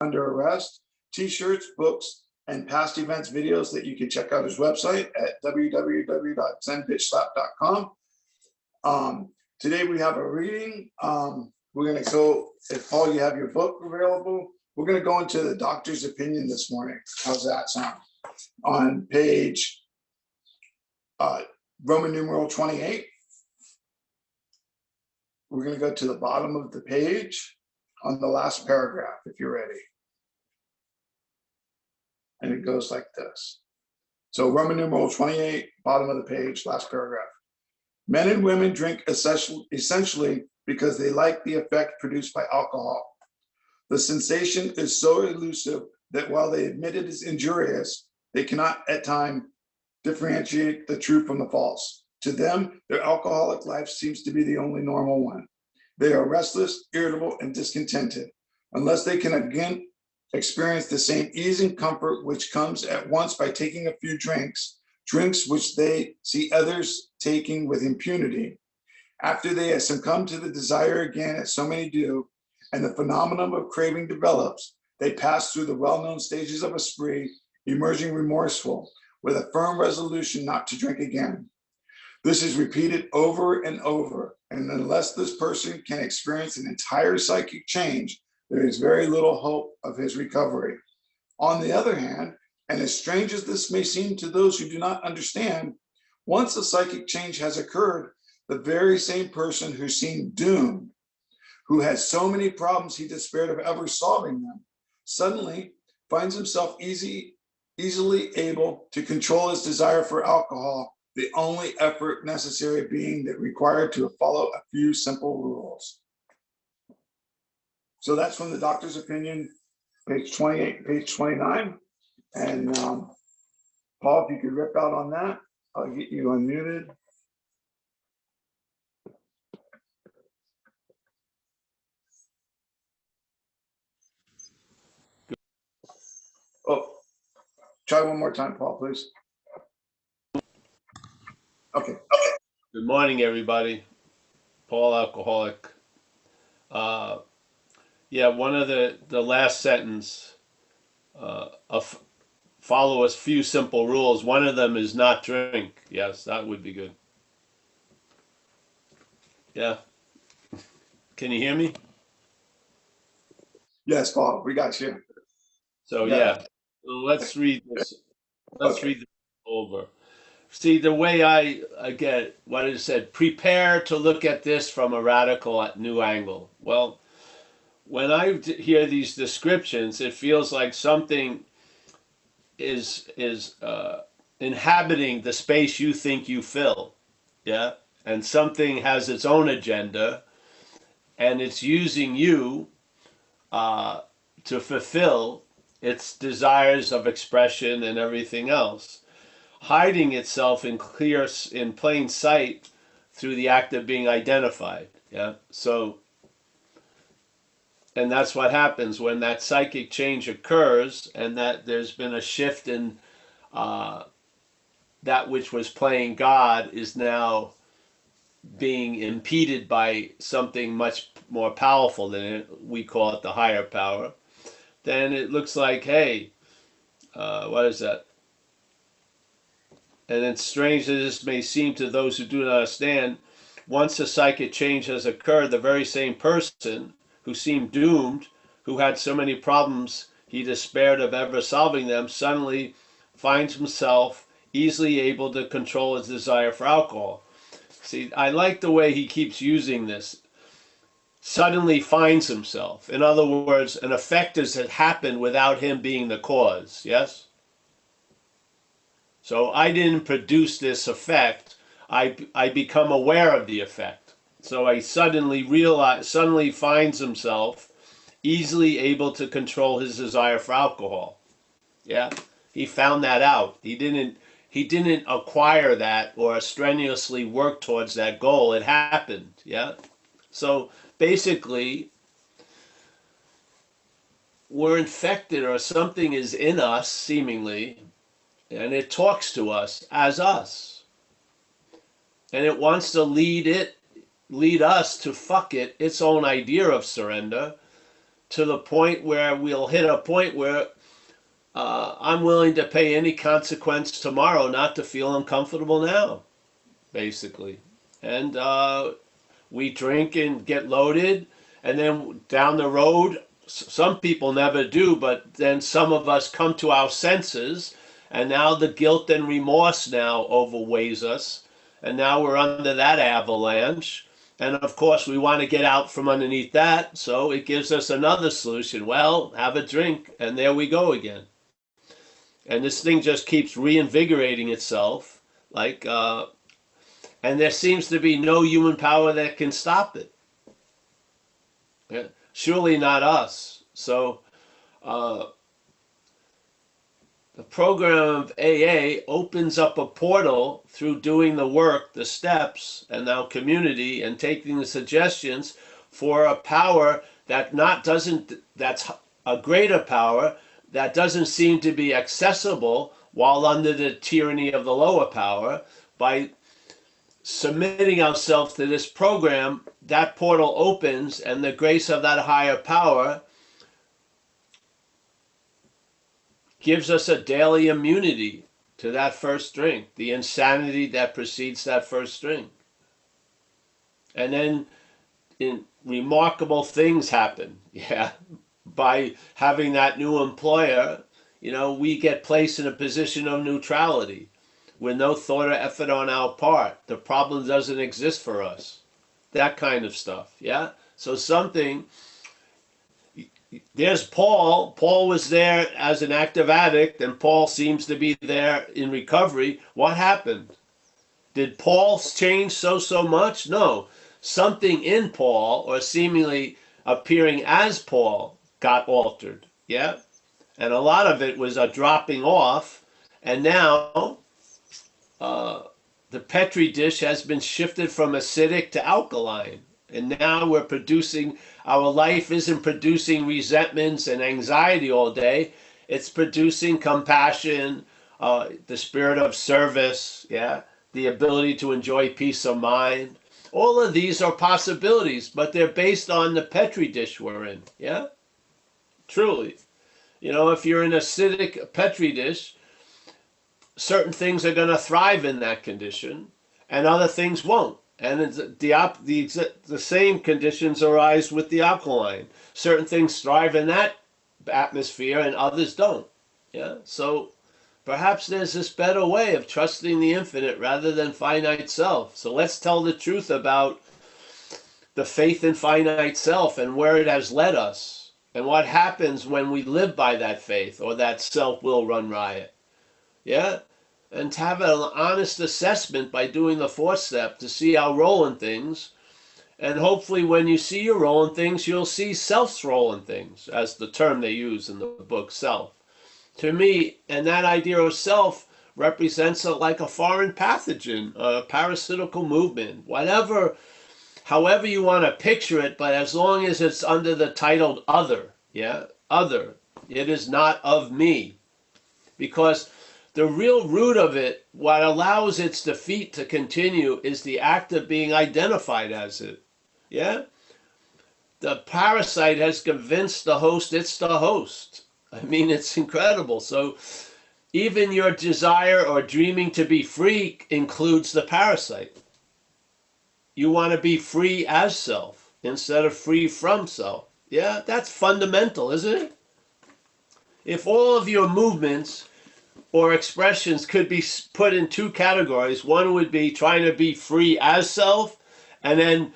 under arrest, t-shirts, books, and past events videos that you can check out his website at www.zenbitchslap.com. Today we have a reading. We're going to go, if Paul, you have your book available, we're going to go into the doctor's opinion this morning. How's that sound? On page Roman numeral 28. We're going to go to the bottom of the page on the last paragraph, if you're ready. And it goes like this. So Roman numeral 28, bottom of the page, last paragraph. Men and women drink essentially because they like the effect produced by alcohol. The sensation is so elusive that while they admit it is injurious, they cannot at times differentiate the true from the false. To them, their alcoholic life seems to be the only normal one. They are restless, irritable, and discontented, unless they can again experience the same ease and comfort which comes at once by taking a few drinks which they see others taking with impunity. After they have succumbed to the desire again, as so many do, and the phenomenon of craving develops, they pass through the well-known stages of a spree, emerging remorseful, with a firm resolution not to drink again. This is repeated over and over, and unless this person can experience an entire psychic change, there is very little hope of his recovery. On the other hand, and as strange as this may seem to those who do not understand, once a psychic change has occurred, the very same person who seemed doomed, who had so many problems he despaired of ever solving them, suddenly finds himself easily able to control his desire for alcohol, the only effort necessary being that required to follow a few simple rules. So that's from the doctor's opinion, page 28, page 29. And Paul, if you could rip out on that, I'll get you unmuted. Oh, try one more time, Paul, please. Okay. Good morning, everybody. Paul, alcoholic. Yeah, one of the last sentence of follow a few simple rules. One of them is not drink. Yes, that would be good. Yeah. Can you hear me? Yes, Paul, we got you. So yeah, let's read this. Let's read this over. See, the way I get what it said, prepare to look at this from a radical new angle. Well, when I hear these descriptions, it feels like something is inhabiting the space you think you fill, yeah, and something has its own agenda, and it's using you to fulfill its desires of expression and everything else, hiding itself in plain sight through the act of being identified. Yeah. So, and that's what happens when that psychic change occurs, and that there's been a shift in that which was playing God is now being impeded by something much more powerful than it. We call it the higher power. Then it looks like, hey, what is that? And it's strange that this may seem to those who do not understand. Once a psychic change has occurred, the very same person who seemed doomed, who had so many problems he despaired of ever solving them, suddenly finds himself easily able to control his desire for alcohol. See, I like the way he keeps using this. Suddenly finds himself. In other words, an effect has happened without him being the cause, yes? So I didn't produce this effect. I become aware of the effect. So I suddenly finds himself easily able to control his desire for alcohol. Yeah, he found that out. He didn't acquire that or strenuously work towards that goal. It happened. Yeah. So basically, we're infected, or something is in us, seemingly, and it talks to us as us. And it wants to lead us to fuck its own idea of surrender, to the point where we'll hit a point where I'm willing to pay any consequence tomorrow not to feel uncomfortable now, basically. And we drink and get loaded, and then down the road, some people never do, but then some of us come to our senses, and now the guilt and remorse now overweighs us, and now we're under that avalanche. And of course, we want to get out from underneath that, so it gives us another solution. Well, have a drink, and there we go again. And this thing just keeps reinvigorating itself, and there seems to be no human power that can stop it. Yeah. Surely not us. So the program of AA opens up a portal through doing the work, the steps, and now community, and taking the suggestions for a power that's a greater power that doesn't seem to be accessible while under the tyranny of the lower power. By submitting ourselves to this program, that portal opens, and the grace of that higher power gives us a daily immunity to that first drink, the insanity that precedes that first drink. And then remarkable things happen. Yeah. By having that new employer, we get placed in a position of neutrality with no thought or effort on our part. The problem doesn't exist for us. That kind of stuff. Yeah. So there's Paul. Paul was there as an active addict, and Paul seems to be there in recovery. What happened? Did Paul change so much? No. Something in Paul, or seemingly appearing as Paul, got altered. Yeah. And a lot of it was a dropping off. And now the Petri dish has been shifted from acidic to alkaline. And now our life isn't producing resentments and anxiety all day. It's producing compassion, the spirit of service, yeah, the ability to enjoy peace of mind. All of these are possibilities, but they're based on the Petri dish we're in, yeah? Truly. If you're in an acidic Petri dish, certain things are going to thrive in that condition, and other things won't. And the same conditions arise with the alkaline. Certain things thrive in that atmosphere, and others don't. Yeah. So perhaps there's this better way of trusting the infinite rather than finite self. So let's tell the truth about the faith in finite self and where it has led us, and what happens when we live by that faith, or that self will run riot. Yeah. And to have an honest assessment by doing the fourth step to see our role in things. And hopefully when you see your role in things, you'll see self's role in things, as the term they use in the book, self. To me, and that idea of self represents like a foreign pathogen, a parasitical movement, however you want to picture it, but as long as it's under the title other, yeah, other, it is not of me. Because the real root of it, what allows its defeat to continue, is the act of being identified as it. Yeah? The parasite has convinced the host it's the host. I mean, it's incredible. So even your desire or dreaming to be free includes the parasite. You want to be free as self instead of free from self. Yeah? That's fundamental, isn't it? If all of your movements or expressions could be put in two categories. One would be trying to be free as self, and then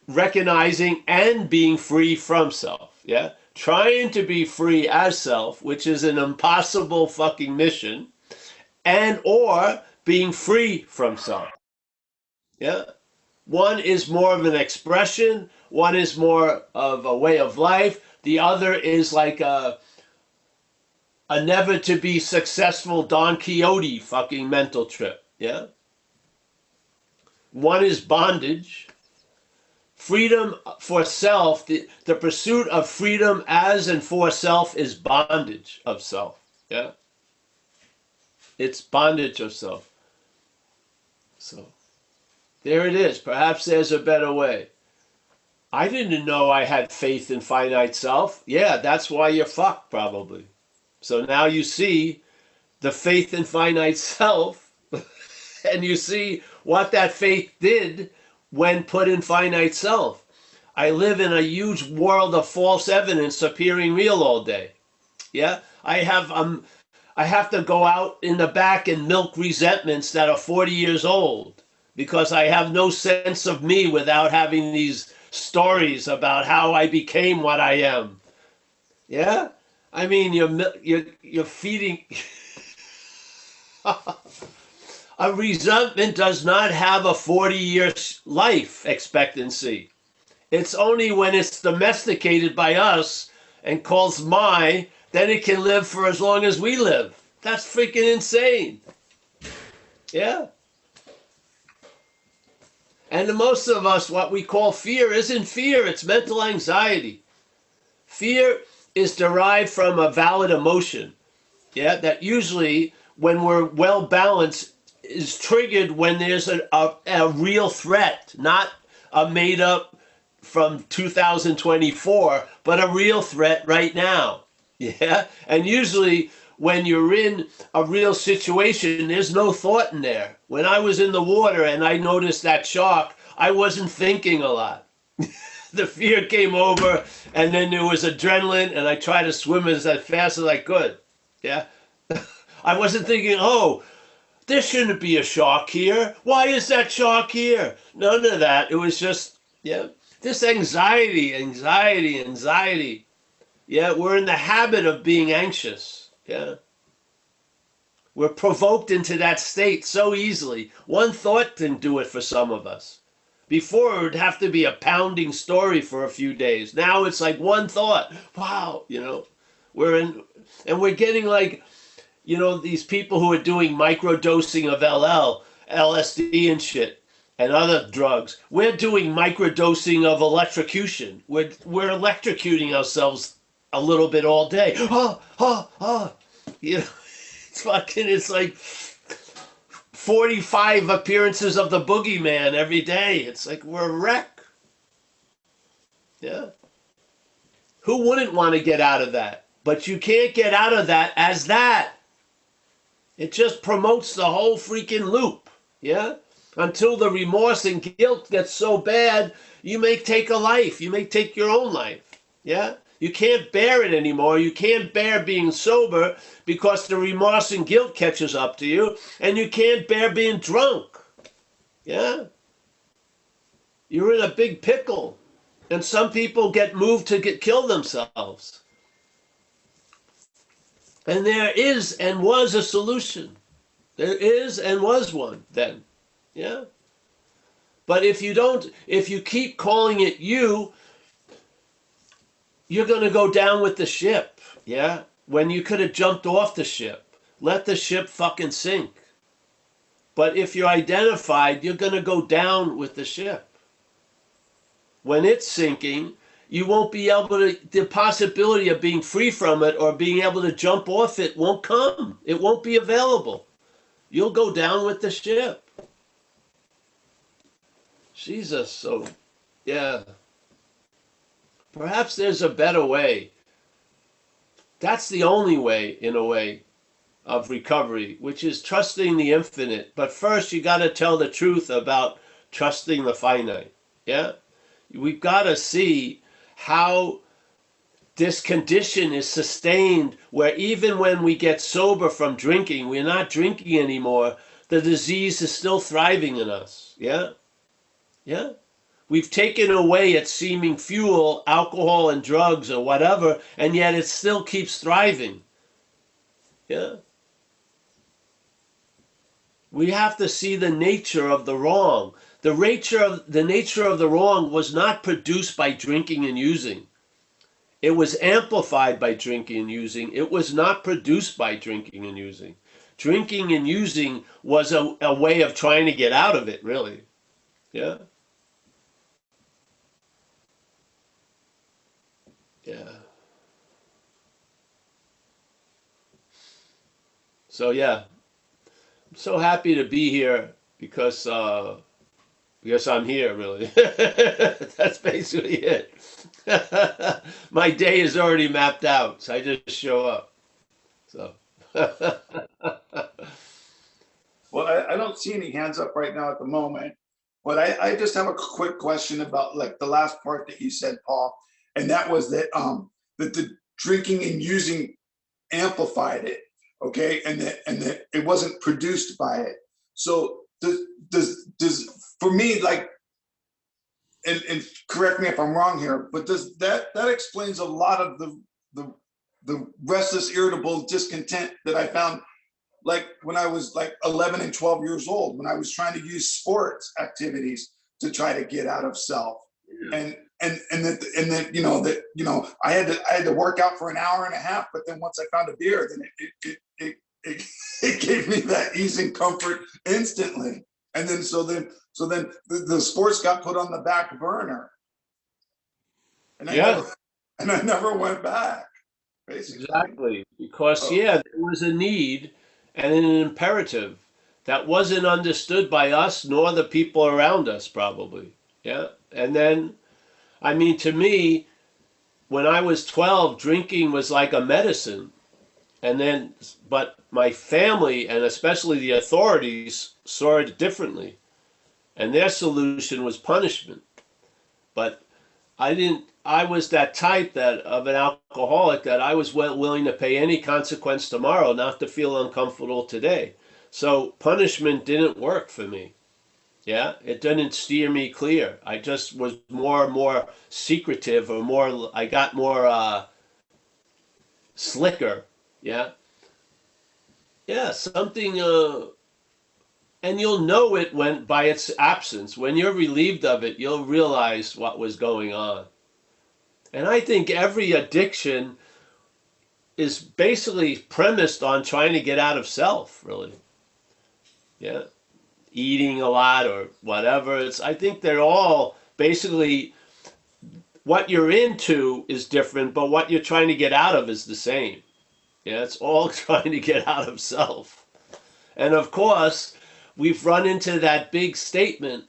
recognizing and being free from self. Yeah? Trying to be free as self, which is an impossible fucking mission, or being free from self. Yeah? One is more of an expression, one is more of a way of life, the other is like a never to be successful Don Quixote fucking mental trip. Yeah. One is bondage. Freedom for self, the pursuit of freedom as and for self is bondage of self. Yeah. It's bondage of self. So there it is. Perhaps there's a better way. I didn't know I had faith in finite self. Yeah, that's why you're fucked, probably. So now you see the faith in finite self, and you see what that faith did when put in finite self. I live in a huge world of false evidence appearing real all day. Yeah, I have to go out in the back and milk resentments that are 40 years old because I have no sense of me without having these stories about how I became what I am. Yeah, I mean you're feeding. A resentment does not have a 40-year life expectancy. It's only when it's domesticated by us and calls my, then it can live for as long as we live. That's freaking insane. Yeah. And most of us, what we call fear isn't fear, it's mental anxiety. Fear is derived from a valid emotion. Yeah, that usually when we're well balanced is triggered when there's a real threat, not a made up from 2024, but a real threat right now. Yeah, and usually when you're in a real situation, there's no thought in there. When I was in the water and I noticed that shark, I wasn't thinking a lot. The fear came over, and then there was adrenaline, and I tried to swim as fast as I could. Yeah, I wasn't thinking, oh, there shouldn't be a shark here. Why is that shark here? None of that. It was just, yeah, this anxiety. Yeah, we're in the habit of being anxious. Yeah. We're provoked into that state so easily. One thought can do it for some of us. Before, it would have to be a pounding story for a few days. Now it's like one thought. Wow, and we're getting like, these people who are doing microdosing of LSD and shit, and other drugs. We're doing microdosing of electrocution. We're electrocuting ourselves a little bit all day. It's like 45 appearances of the boogeyman every day. It's like we're a wreck. Yeah. Who wouldn't want to get out of that? But you can't get out of that as that. It just promotes the whole freaking loop. Yeah? Until the remorse and guilt gets so bad, you may take a life. You may take your own life. Yeah? You can't bear it anymore. You can't bear being sober because the remorse and guilt catches up to you, and you can't bear being drunk. Yeah? You're in a big pickle. And some people get moved to kill themselves. And there is and was a solution. There is and was one then. Yeah? But if you keep calling it you're going to go down with the ship. Yeah? When you could have jumped off the ship. Let the ship fucking sink. But if you're identified, you're going to go down with the ship. When it's sinking, you won't be able to, the possibility of being free from it or being able to jump off it won't come. It won't be available. You'll go down with the ship. Jesus, so, yeah. Perhaps there's a better way. That's the only way, in a way, of recovery, which is trusting the infinite. But first, you got to tell the truth about trusting the finite. Yeah? We've got to see how this condition is sustained, where even when we get sober from drinking, we're not drinking anymore, the disease is still thriving in us. Yeah? Yeah? We've taken away its seeming fuel, alcohol and drugs or whatever, and yet it still keeps thriving. Yeah? We have to see the nature of the wrong. The nature of the wrong was not produced by drinking and using. It was amplified by drinking and using. It was not produced by drinking and using. Drinking and using was a way of trying to get out of it, really. Yeah? Yeah. So, yeah. I'm so happy to be here because because I'm here, really. That's basically it. My day is already mapped out, so I just show up. So, Well, I don't see any hands up right now at the moment, but I just have a quick question about like the last part that you said, Paul, and that was that the drinking and using amplified it, okay, and that it wasn't produced by it. So does for me, like, and correct me if I'm wrong here, but does that explains a lot of the the restless, irritable discontent that I found, like when I was like 11 and 12 years old, when I was trying to use sports activities to try to get out of self. And that I had to work out for an hour and a half, but then once I found a beer, then it gave me that ease and comfort instantly. And then so then the sports got put on the back burner, and yeah, I never went back, basically. exactly. Because, Oh, yeah, there was a need and an imperative that wasn't understood by us nor the people around us, probably. Yeah. And then, I mean, to me, when I was 12, drinking was like a medicine. And then, but my family and especially the authorities saw it differently. And their solution was punishment. But I didn't, I was that type that of an alcoholic that I was willing to pay any consequence tomorrow not to feel uncomfortable today. So punishment didn't work for me. Yeah, it didn't steer me clear. I just was more and more secretive, or more, I got more slicker. Yeah. Yeah, something and you'll know it when by its absence. When you're relieved of it, you'll realize what was going on. And I think every addiction is basically premised on trying to get out of self, really. Yeah. Eating a lot or whatever. I think they're all basically, what you're into is different, but what you're trying to get out of is the same. Yeah, it's all trying to get out of self. And of course, we've run into that big statement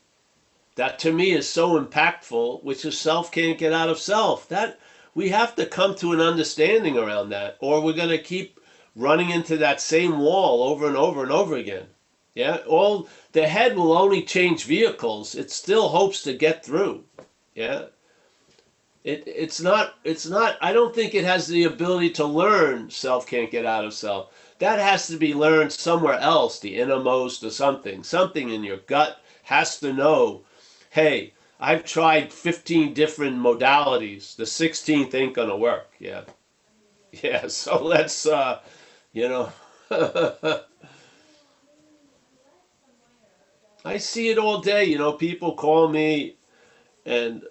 that to me is so impactful, which is self can't get out of self. That we have to come to an understanding around that, or we're going to keep running into that same wall over and over and over again. Yeah, all the head will only change vehicles. It still hopes to get through. Yeah, it's not. I don't think it has the ability to learn self can't get out of self. That has to be learned somewhere else, the innermost or something. Something in your gut has to know, hey, I've tried 15 different modalities. The 16th ain't gonna work. Yeah. Yeah, so let's you know I see it all day, people call me and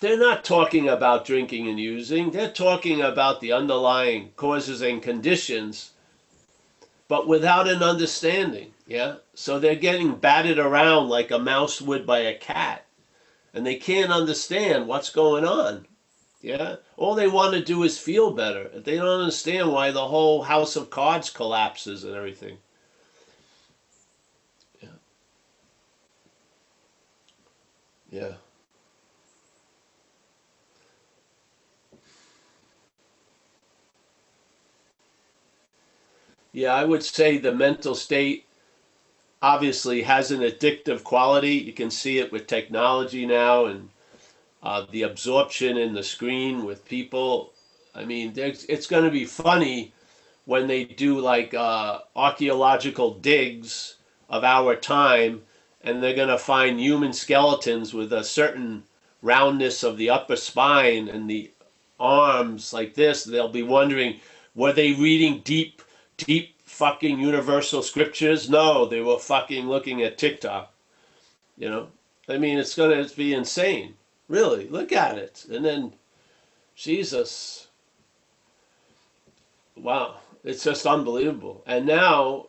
they're not talking about drinking and using. They're talking about the underlying causes and conditions, but without an understanding. Yeah. So they're getting batted around like a mouse would by a cat, and they can't understand what's going on. Yeah. All they want to do is feel better. They don't understand why the whole house of cards collapses and everything. Yeah. Yeah. Yeah. I would say the mental state obviously has an addictive quality. You can see it with technology now, and the absorption in the screen with people. I mean, it's going to be funny when they do like archaeological digs of our time, and they're going to find human skeletons with a certain roundness of the upper spine and the arms like this. They'll be wondering, were they reading deep, deep fucking universal scriptures? No, they were fucking looking at TikTok. You know, I mean, it's going to be insane. Really, look at it. And then, Jesus, wow, it's just unbelievable. And now,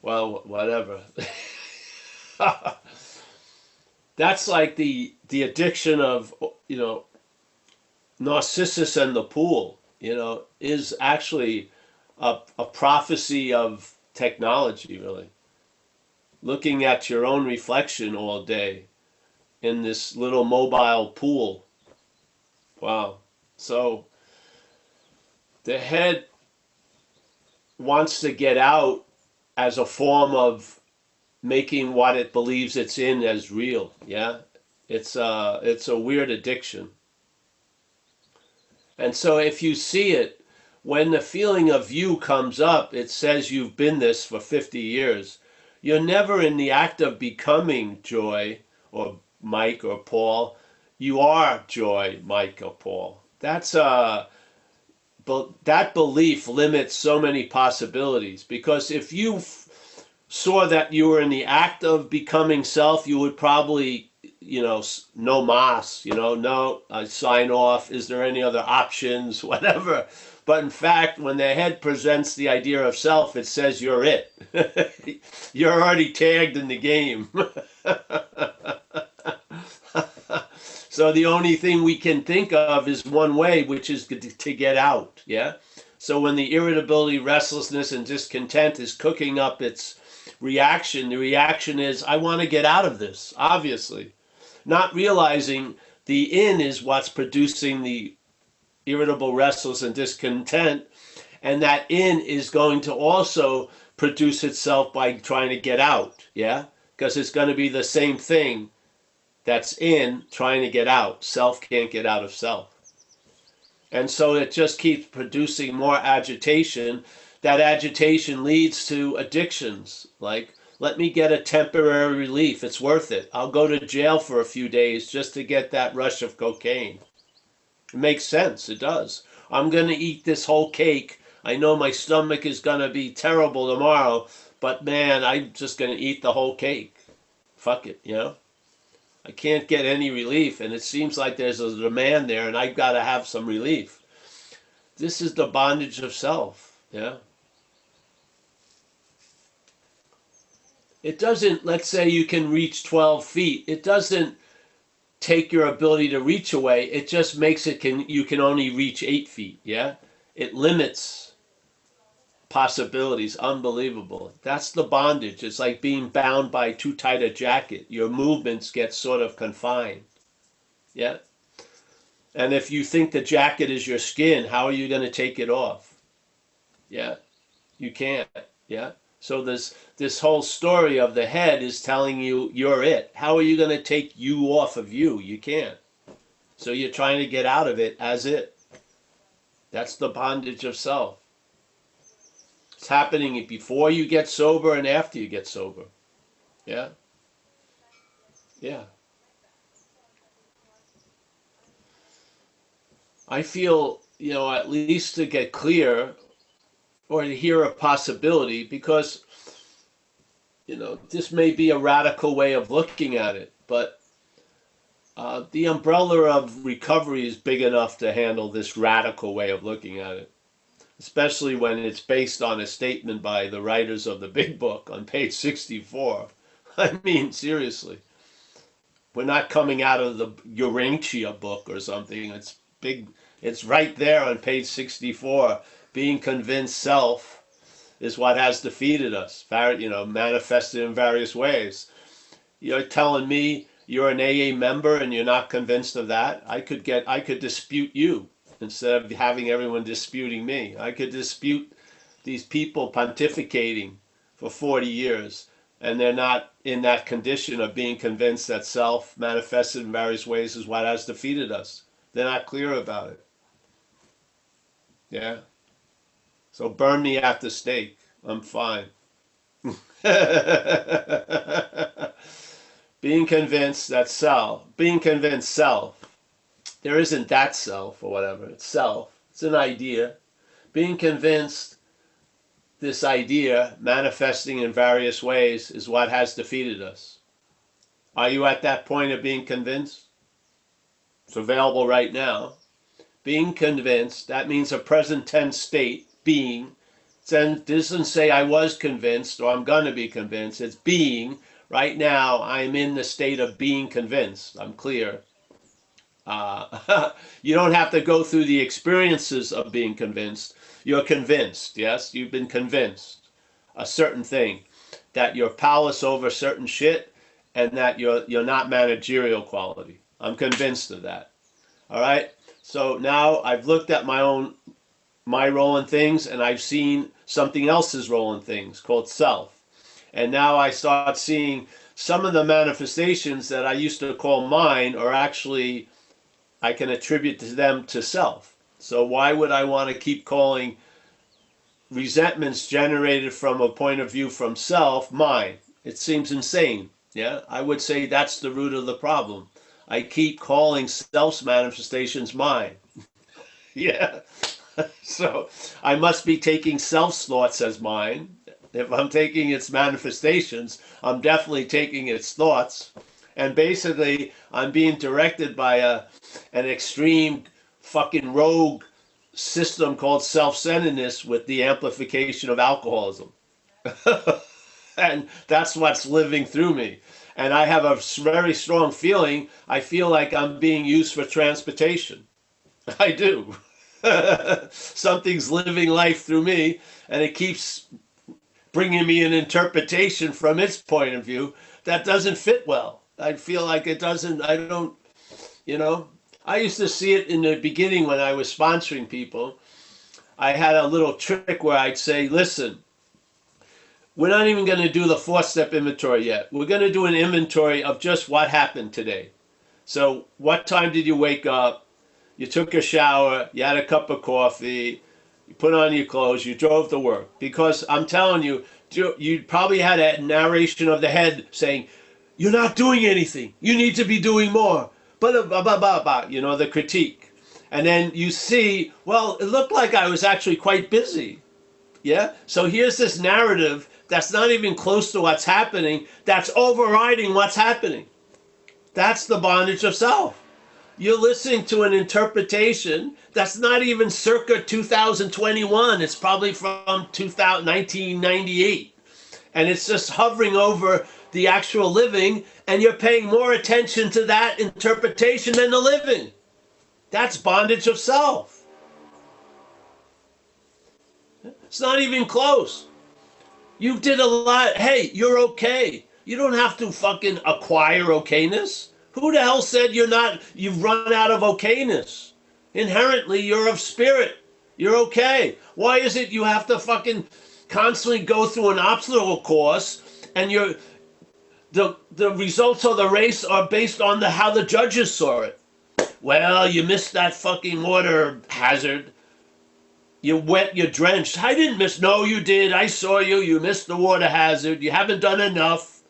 well, whatever. That's like the addiction of, Narcissus and the pool, is actually a prophecy of technology, really. looking at your own reflection all day in this little mobile pool. Wow. So the head wants to get out as a form of making what it believes it's in as real. Yeah, it's a weird addiction. And so if you see it, when the feeling of you comes up, it says you've been this for 50 years. You're never in the act of becoming Joy or Mike or Paul. You are Joy, Mike, or Paul. That belief limits so many possibilities, because if you saw that you were in the act of becoming self, you would probably, no mas, no, I sign off. Is there any other options? Whatever. But in fact, when the head presents the idea of self, it says you're it. You're already tagged in the game. So the only thing we can think of is one way, which is to get out. Yeah. So when the irritability, restlessness, and discontent is cooking up its reaction, the reaction is, I want to get out of this, obviously. Not realizing the in is what's producing the irritable, restless, and discontent. And that in is going to also produce itself by trying to get out. Yeah. Because it's going to be the same thing that's in trying to get out. Self can't get out of self. And so it just keeps producing more agitation. That agitation leads to addictions. Like, let me get a temporary relief. It's worth it. I'll go to jail for a few days just to get that rush of cocaine. It makes sense. It does. I'm going to eat this whole cake. I know my stomach is going to be terrible tomorrow, but man, I'm just going to eat the whole cake. Fuck it, I can't get any relief, and it seems like there's a demand there, and I've got to have some relief. This is the bondage of self. Yeah. It doesn't, let's say you can reach 12 feet. It doesn't take your ability to reach away. It just makes it you can only reach 8 feet. Yeah. It limits possibilities. Unbelievable. That's the bondage. It's like being bound by too tight a jacket. Your movements get sort of confined. Yeah. And if you think the jacket is your skin, how are you going to take it off? Yeah. You can't. Yeah. So this whole story of the head is telling you you're it. How are you going to take you off of you? You can't. So you're trying to get out of it as it. That's the bondage of self. It's happening before you get sober and after you get sober. Yeah? Yeah. I feel, at least to get clear or to hear a possibility, because, this may be a radical way of looking at it, but the umbrella of recovery is big enough to handle this radical way of looking at it. Especially when it's based on a statement by the writers of the big book on page 64. I mean, seriously. We're not coming out of the Urantia book or something. It's big. It's right there on page 64. Being convinced self is what has defeated us, manifested in various ways. You're telling me you're an AA member and you're not convinced of that? I could dispute you. Instead of having everyone disputing me, I could dispute these people pontificating for 40 years, and they're not in that condition of being convinced that self manifested in various ways is what has defeated us. They're not clear about it. Yeah? So burn me at the stake. I'm fine. Being convinced self, there isn't that self or whatever. It's self. It's an idea. Being convinced this idea manifesting in various ways is what has defeated us. Are you at that point of being convinced? It's available right now. Being convinced, that means a present tense state, being. It doesn't say I was convinced or I'm going to be convinced. It's being. Right now, I'm in the state of being convinced. I'm clear. You don't have to go through the experiences of being convinced. You're convinced, yes? You've been convinced. A certain thing. that you're powerless over certain shit, and that you're not managerial quality. I'm convinced of that. All right. So now I've looked at my role in things, and I've seen something else's role in things called self. And now I start seeing some of the manifestations that I used to call mine are actually, I can attribute to them to self. So why would I want to keep calling resentments generated from a point of view from self mine? It seems insane. Yeah, I would say that's the root of the problem. I keep calling self's manifestations mine. Yeah. So I must be taking self's thoughts as mine. If I'm taking its manifestations, I'm definitely taking its thoughts. And basically, I'm being directed by an extreme fucking rogue system called self-centeredness with the amplification of alcoholism. And that's what's living through me. And I have a very strong feeling, I feel like I'm being used for transportation. I do. Something's living life through me, and it keeps bringing me an interpretation from its point of view that doesn't fit well. I feel like it doesn't, I don't, you know. I used to see it in the beginning when I was sponsoring people. I had a little trick where I'd say, listen, we're not even going to do the 4-step inventory yet. We're going to do an inventory of just what happened today. So, what time did you wake up? You took a shower, you had a cup of coffee, you put on your clothes, you drove to work. Because I'm telling you, you probably had a narration of the head saying, you're not doing anything. You need to be doing more. Blah, blah, blah, blah, blah, you know, the critique. And then you see, well, it looked like I was actually quite busy. Yeah? So here's this narrative that's not even close to what's happening, that's overriding what's happening. That's the bondage of self. You're listening to an interpretation that's not even circa 2021. It's probably from 1998. And it's just hovering over the actual living, and you're paying more attention to that interpretation than the living. That's bondage of self. It's not even close. You did a lot. Hey, you're okay. You don't have to fucking acquire okayness. Who the hell said you've run out of okayness? Inherently, you're of spirit. You're okay. Why is it you have to fucking constantly go through an obstacle course, and the results of the race are based on how the judges saw it? Well, you missed that fucking water hazard. You're wet, you're drenched. I didn't miss. No, you did. I saw you. You missed the water hazard. You haven't done enough.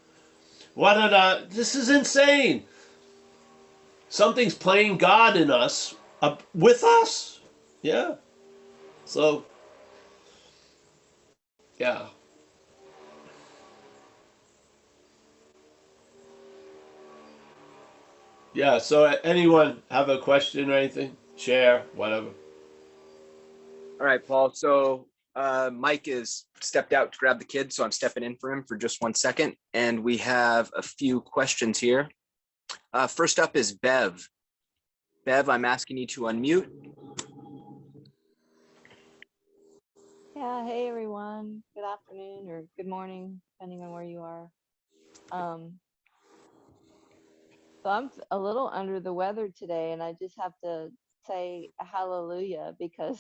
This is insane. Something's playing God in us, with us. Yeah. So, yeah. Yeah, so anyone have a question or anything? Share, whatever. All right, Paul. So Mike is stepped out to grab the kid, so I'm stepping in for him for just 1 second. And we have a few questions here. First up is Bev. Bev, I'm asking you to unmute. Yeah, hey everyone. Good afternoon or good morning, depending on where you are. So I'm a little under the weather today, and I just have to say hallelujah because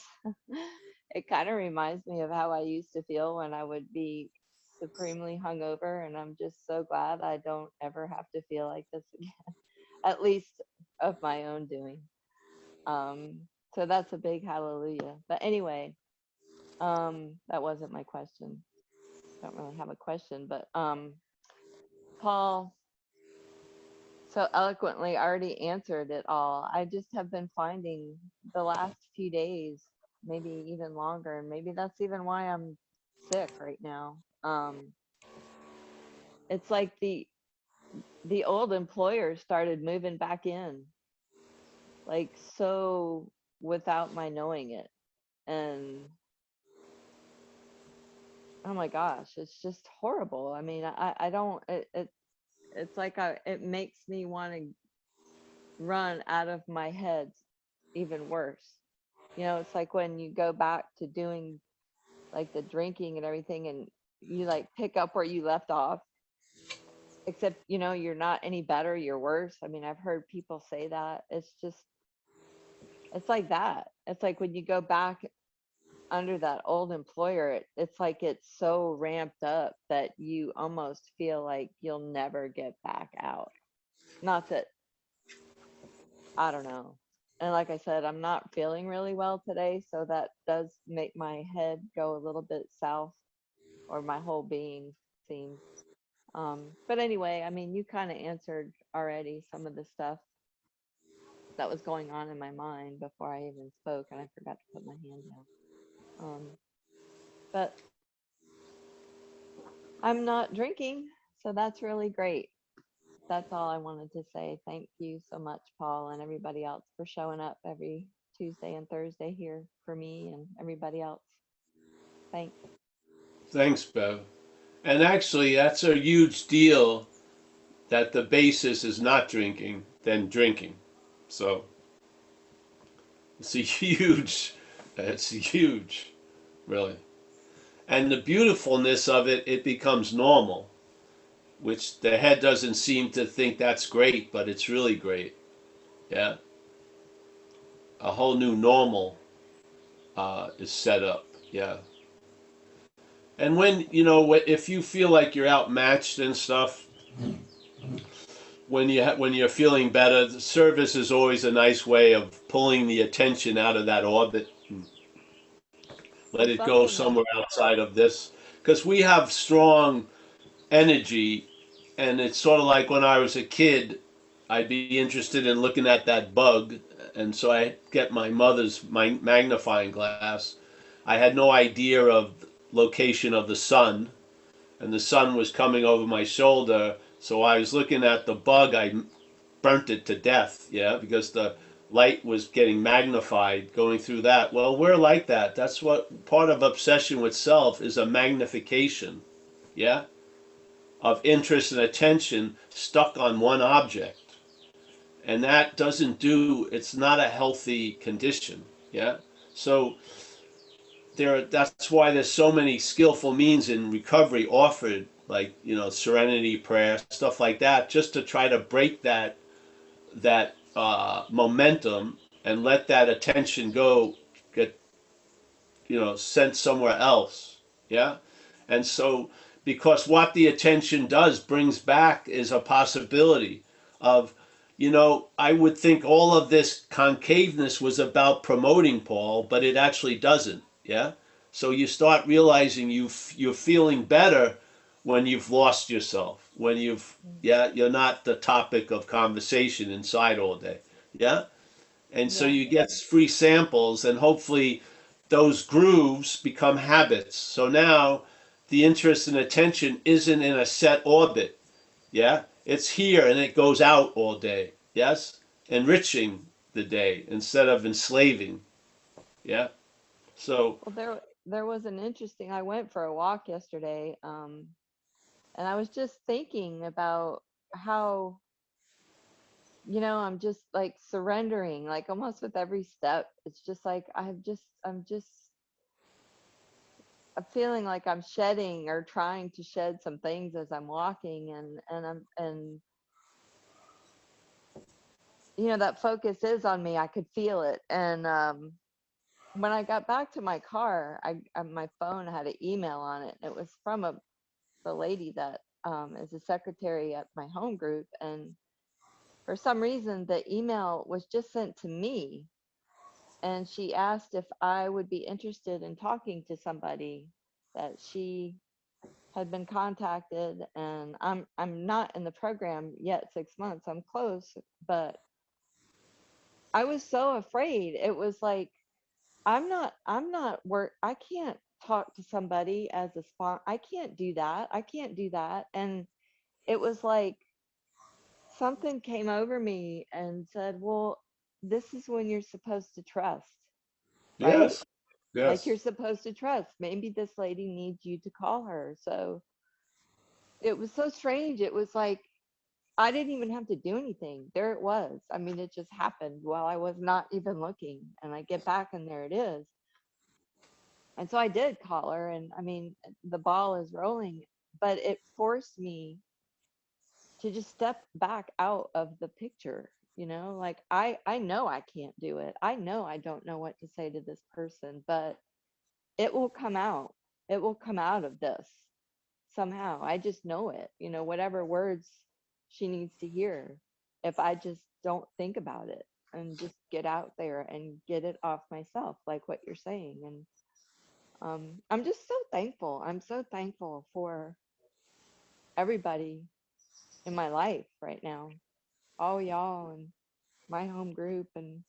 it kind of reminds me of how I used to feel when I would be supremely hungover, and I'm just so glad I don't ever have to feel like this again, at least of my own doing. So that's a big hallelujah. But anyway, that wasn't my question. Don't really have a question, but Paul so eloquently already answered it all. I just have been finding the last few days, maybe even longer, and maybe that's even why I'm sick right now. It's like the old employer started moving back in, like so without my knowing it. And oh my gosh, it's just horrible. I mean, I don't it's like it makes me want to run out of my head even worse. You know, it's like when you go back to doing like the drinking and everything, and you like pick up where you left off, except, you know, you're not any better, you're worse. I mean, I've heard people say that. It's just, it's like that. It's like when you go back under that old employer, it's like it's so ramped up that you almost feel like you'll never get back out. Not that, I don't know. And like I said, I'm not feeling really well today, so that does make my head go a little bit south, or my whole being seems. But anyway, I mean, you kind of answered already some of the stuff that was going on in my mind before I even spoke, and I forgot to put my hand down. But I'm not drinking, so that's really great. That's all I wanted to say. Thank you so much, Paul, and everybody else for showing up every Tuesday and Thursday here for me and everybody else. Thanks. Thanks, Bev. And actually, that's a huge deal that the basis is not drinking than drinking. So it's huge, really. And the beautifulness of it, it becomes normal, which the head doesn't seem to think that's great, but it's really great. Yeah. A whole new normal is set up. Yeah. And when, you know, if you feel like you're outmatched and stuff, when you're feeling better, the service is always a nice way of pulling the attention out of that orbit and let it go somewhere outside of this. Because we have strong energy, and it's sort of like when I was a kid, I'd be interested in looking at that bug, and so I get my mother's magnifying glass. I had no idea of location of the sun, and the sun was coming over my shoulder, so I was looking at the bug. I burnt it to death, yeah, because the light was getting magnified going through that. Well, we're like that. That's what part of obsession with self is, a magnification, yeah, of interest and attention stuck on one object. And that doesn't do, it's not a healthy condition, yeah. So that's why there's so many skillful means in recovery offered, like, you know, serenity prayer, stuff like that, just to try to break that momentum and let that attention get, you know, sent somewhere else. Yeah. And so, because what the attention does brings back is a possibility of, you know, I would think all of this concaveness was about promoting Paul, but it actually doesn't. Yeah. So you start realizing you're feeling better when you've lost yourself, when you're not the topic of conversation inside all day. Yeah. And so you get free samples, and hopefully those grooves become habits. So now the interest and attention isn't in a set orbit. Yeah. It's here and it goes out all day. Yes. Enriching the day instead of enslaving. Yeah. So, Well, there was an interesting, I went for a walk yesterday, and I was just thinking about how, you know, I'm just like surrendering, like almost with every step. It's just like I'm feeling like I'm shedding or trying to shed some things as I'm walking, and you know, that focus is on me. I could feel it. And when I got back to my car, my phone had an email on it. It was from the lady that is a secretary at my home group, and for some reason the email was just sent to me, and she asked if I would be interested in talking to somebody that she had been contacted. And I'm not in the program yet, 6 months, I'm close, but I was so afraid. It was like, I'm not work, I can't talk to somebody as a sponsor. I can't do that. And it was like something came over me and said, well, this is when you're supposed to trust, right? yes. Like, Yes. you're supposed to trust. Maybe this lady needs you to call her. So it was so strange. It was like I didn't even have to do anything. There it was. I mean, it just happened while I was not even looking. And I get back and there it is. And so I did call her, and I mean, the ball is rolling, but it forced me to just step back out of the picture, like I know I can't do it. I know I don't know what to say to this person, but it will come out. It will come out of this somehow. I just know it, whatever words she needs to hear. If I just don't think about it and just get out there and get it off myself, like what you're saying. And I'm just so thankful. I'm so thankful for everybody in my life right now, all y'all and my home group. And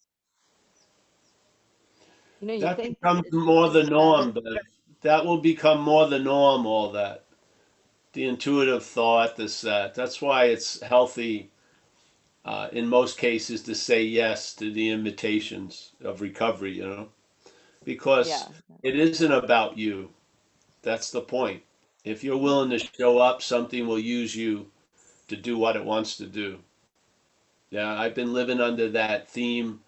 you That think becomes it's more the just better. norm, but that will become more the norm, all that. The intuitive thought, this, that. That's why it's healthy, in most cases, to say yes to the invitations of recovery, because Yeah, it isn't about you. That's the point. If you're willing to show up, something will use you to do what it wants to do. Yeah, I've been living under that theme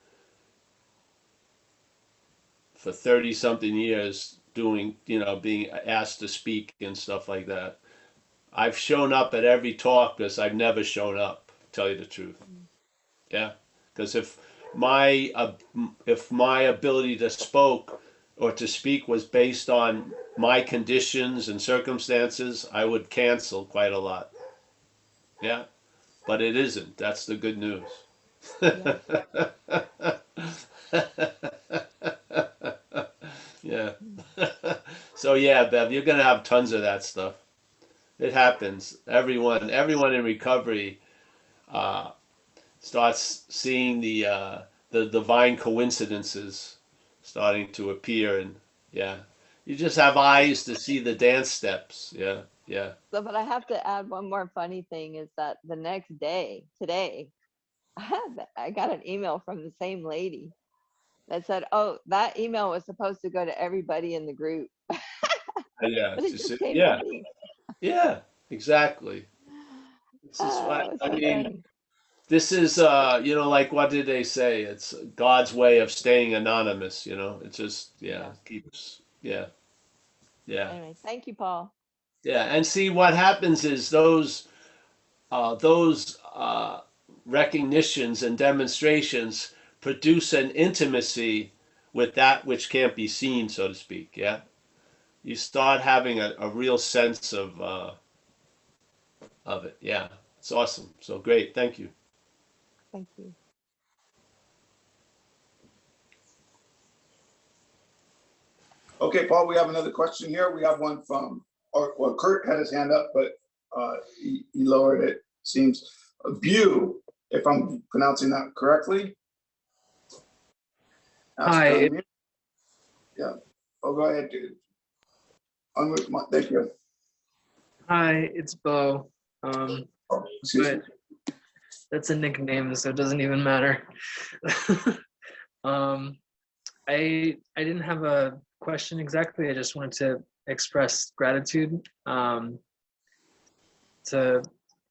for 30 something years, doing, being asked to speak and stuff like that. I've shown up at every talk because I've never shown up, to tell you the truth. Yeah, because if my ability to speak was based on my conditions and circumstances, I would cancel quite a lot. Yeah, but it isn't. That's the good news. yeah. Yeah. So yeah, Bev, you're gonna have tons of that stuff. It happens. Everyone in recovery uh, starts seeing the divine coincidences starting to appear, and yeah, you just have eyes to see the dance steps. Yeah, yeah. So, but I have to add one more funny thing is that the next day, today, I got an email from the same lady that said, "Oh, that email was supposed to go to everybody in the group, Yeah, but it just came to yeah, me." yeah, exactly. This is what Oh, it was I so mean. funny. This is, like what did they say? It's God's way of staying anonymous. It just, yeah, Yeah. keeps, yeah, yeah, Anyway, thank you, Paul. yeah. And see what happens is those recognitions and demonstrations produce an intimacy with that which can't be seen, so to speak. Yeah, you start having a real sense of it. Yeah, it's awesome. So great. Thank you. Thank you. Okay, Paul, we have another question here. We have one from, or Kurt had his hand up, but he lowered it, seems. Bu, if I'm pronouncing that correctly. Ask to Hi, unmute. Yeah. Oh, go ahead, dude. Thank you. hi, it's Bo. Oh, excuse me. But that's a nickname, so it doesn't even matter. um, I didn't have a question exactly. I just wanted to express gratitude to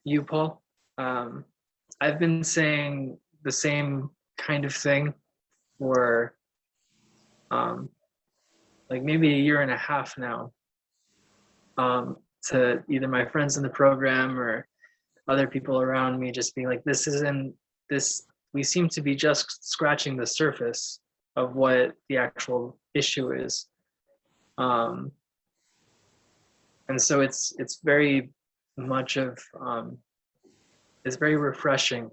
you, Paul. I've been saying the same kind of thing for like maybe a year and a half now, to either my friends in the program or other people around me, just being like, this we seem to be just scratching the surface of what the actual issue is. And so it's very much of it's very refreshing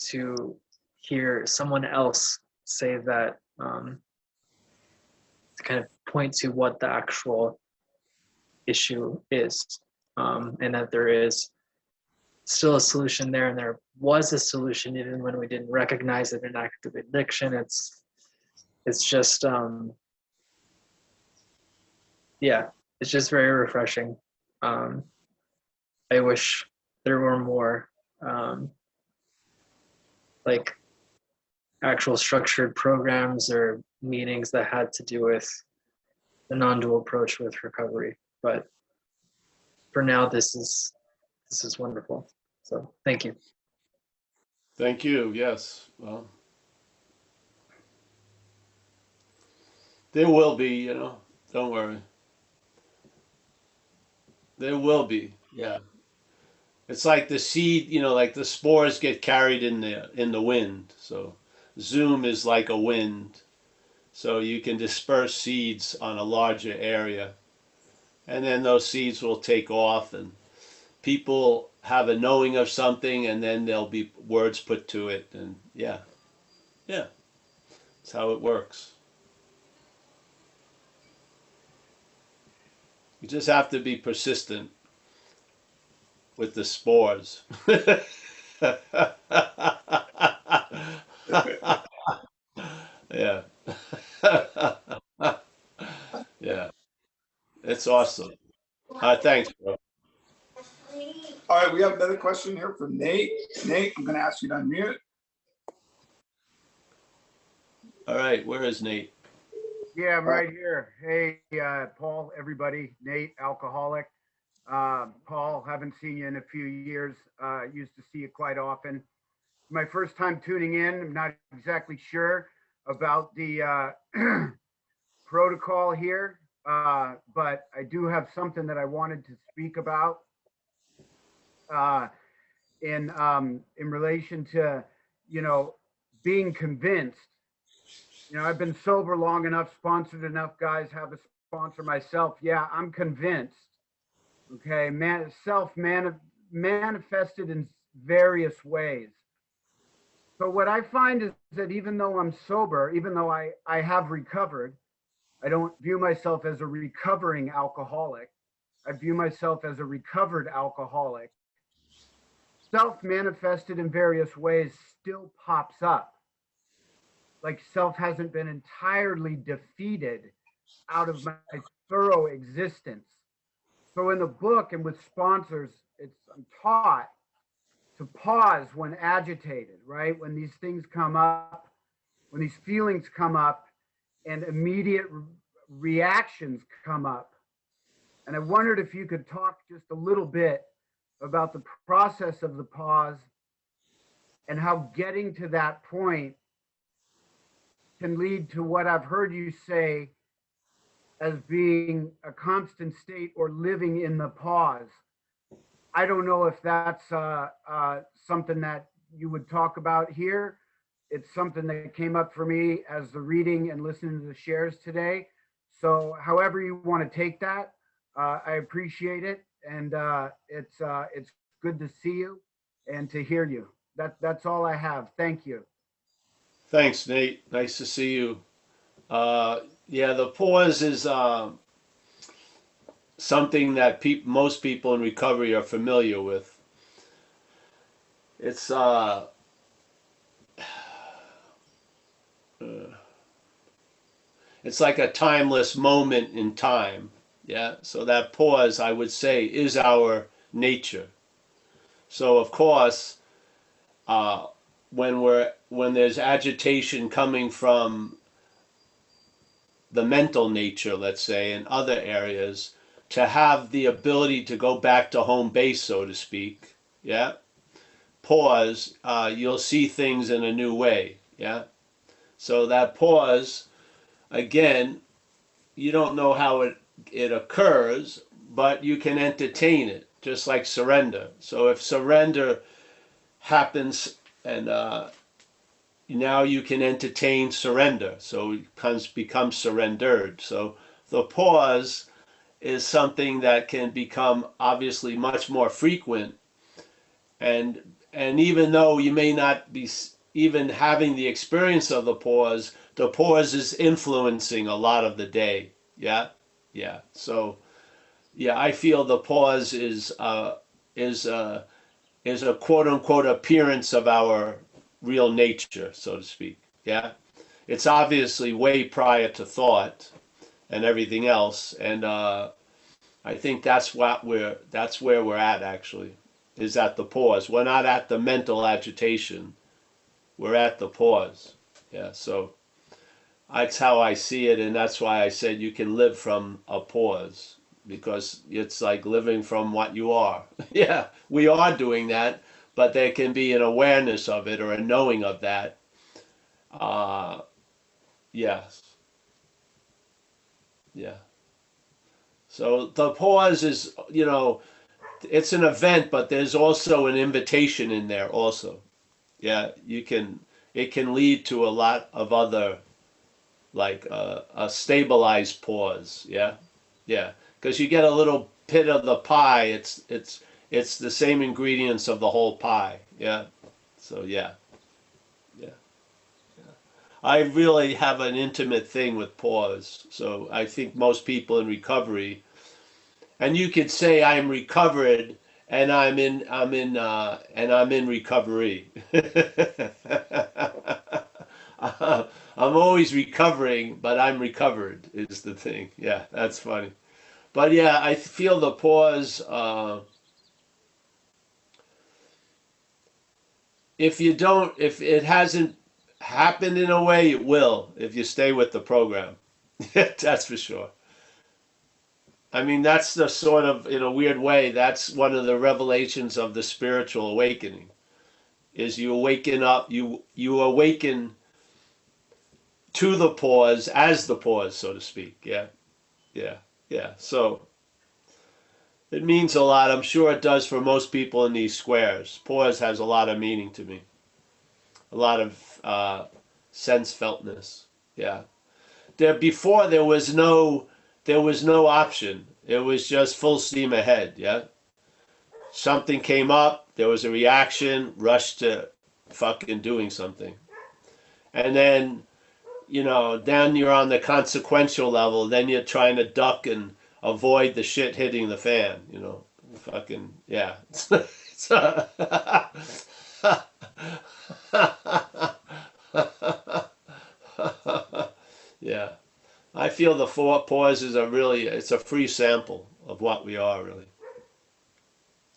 to hear someone else say that, to kind of point to what the actual issue is, and that there is still a solution there, and there was a solution even when we didn't recognize it in active addiction. It's just yeah, it's just very refreshing. I wish there were more like actual structured programs or meetings that had to do with the non-dual approach with recovery, but for now this is wonderful, so thank you. Thank you. Yes. Well, there will be, Don't worry. There will be. Yeah. It's like the seed, like the spores get carried in the wind. So Zoom is like a wind. So you can disperse seeds on a larger area. And then those seeds will take off and people have a knowing of something and then there'll be words put to it. And yeah. Yeah. That's how it works. You just have to be persistent with the spores. Yeah. Yeah. It's awesome. Thanks, bro. All right, we have another question here from Nate. Nate, I'm going to ask you to unmute. All right, where is Nate? Yeah, I'm right here. Hey, Paul, everybody, Nate, alcoholic. Paul, haven't seen you in a few years. Used to see you quite often. My first time tuning in. I'm not exactly sure about the protocol here, but I do have something that I wanted to speak about in relation to, being convinced. I've been sober long enough, sponsored enough, guys, have a sponsor myself. Yeah, I'm convinced. Okay, manifested in various ways. So what I find is that even though I'm sober, even though I have recovered, I don't view myself as a recovering alcoholic. I view myself as a recovered alcoholic. Self-manifested in various ways still pops up. Like self hasn't been entirely defeated out of my thorough existence. So in the book and with sponsors, I'm taught to pause when agitated, right? When these things come up, when these feelings come up and immediate reactions come up. And I wondered if you could talk just a little bit about the process of the pause and how getting to that point can lead to what I've heard you say as being a constant state or living in the pause. I don't know if that's something that you would talk about here. It's something that came up for me as the reading and listening to the shares today. So however you want to take that, I appreciate it. And it's good to see you and to hear you. That's all I have. Thank you. Thanks, Nate. Nice to see you. Yeah, the pause is something that most people in recovery are familiar with. It's it's like a timeless moment in time. Yeah, so that pause, I would say, is our nature. So of course, when there's agitation coming from the mental nature, let's say, in other areas, to have the ability to go back to home base, so to speak, yeah, pause, you'll see things in a new way, yeah. So that pause, again, you don't know how it occurs, but you can entertain it, just like surrender. So if surrender happens and now you can entertain surrender, so it becomes surrendered. So the pause is something that can become obviously much more frequent, and even though you may not be even having the experience of the pause is influencing a lot of the day. Yeah, yeah. So yeah, I feel the pause is a quote unquote appearance of our real nature, so to speak. Yeah, it's obviously way prior to thought and everything else, and I think that's where we're at actually, is at the pause. We're not at the mental agitation. We're at the pause. Yeah, so that's how I see it, and that's why I said you can live from a pause, because it's like living from what you are. Yeah, we are doing that, but there can be an awareness of it or a knowing of that. Yes. Yeah. So the pause is, it's an event, but there's also an invitation in there also. Yeah, it can lead to a lot of other, like a stabilized pause. Yeah, yeah, because you get a little bit of the pie. It's the same ingredients of the whole pie. Yeah, so yeah. I really have an intimate thing with pause. So I think most people in recovery, and you could say I'm recovered and I'm in recovery. I'm always recovering, but I'm recovered is the thing. Yeah, that's funny. But yeah, I feel the pause. If it hasn't happened in a way, it will if you stay with the program. That's for sure. I mean, that's the sort of, in a weird way, that's one of the revelations of the spiritual awakening. Is you awaken up, you awaken to the pause as the pause, so to speak. Yeah, yeah, yeah. So it means a lot. I'm sure it does for most people in these squares. Pause has a lot of meaning to me. A lot of sense feltness. Yeah. Before there was no option. It was just full steam ahead. Yeah. Something came up. There was a reaction. Rush to fucking doing something. And then, then you're on the consequential level. Then you're trying to duck and avoid the shit hitting the fan. Fucking yeah. Yeah. I feel the four pauses are really, it's a free sample of what we are really.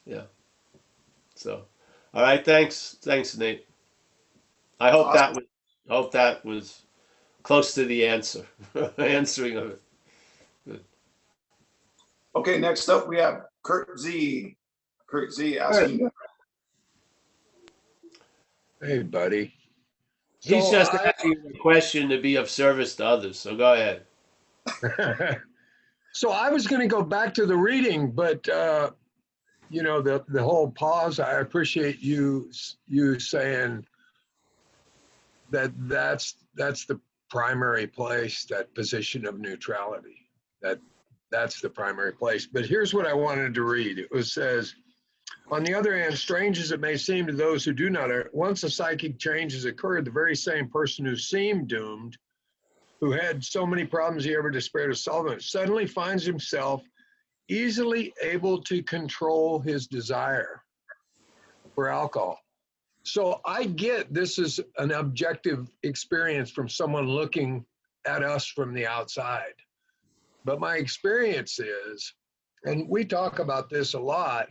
Yeah. So, all right. Thanks, Nate. I hope that was close to the answer, answering of it. Good. Okay, next up we have Kurt Z. Kurt Z asking. Hey, buddy. He's So just asking a question to be of service to others. So go ahead. So I was going to go back to the reading, but the whole pause. I appreciate you saying that's the primary place, that position of neutrality. That's the primary place. But here's what I wanted to read. It says, on the other hand, strange as it may seem to those who do not, once a psychic change has occurred, the very same person who seemed doomed, who had so many problems he ever despaired of solving, suddenly finds himself easily able to control his desire for alcohol. So I get this is an objective experience from someone looking at us from the outside. But my experience is, and we talk about this a lot,